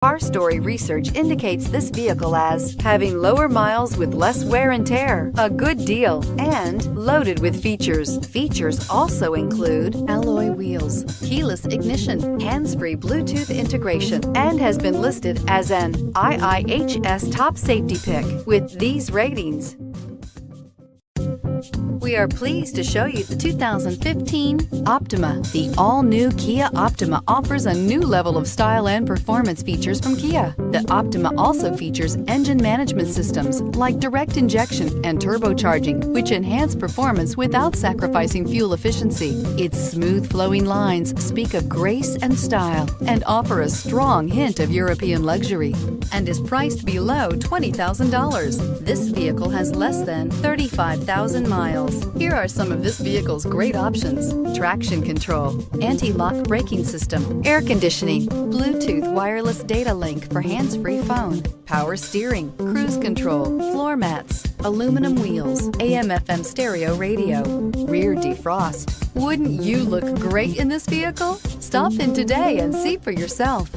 Car Story research indicates this vehicle as having lower miles with less wear and tear, a good deal, and loaded with features. Features also include alloy wheels, keyless ignition, hands-free Bluetooth integration, and has been listed as an IIHS top safety pick with these ratings. We are pleased to show you the 2015 Optima. The all-new Kia Optima offers a new level of style and performance features from Kia. The Optima also features engine management systems like direct injection and turbocharging, which enhance performance without sacrificing fuel efficiency. Its smooth flowing lines speak of grace and style and offer a strong hint of European luxury, and is priced below $20,000. This vehicle has less than 35,000 miles. Here are some of this vehicle's great options: traction control, anti-lock braking system, air conditioning, Bluetooth wireless data link for hands-free phone, power steering, cruise control, floor mats, aluminum wheels, AM/FM stereo radio, rear defrost. Wouldn't you look great in this vehicle? Stop in today and see for yourself.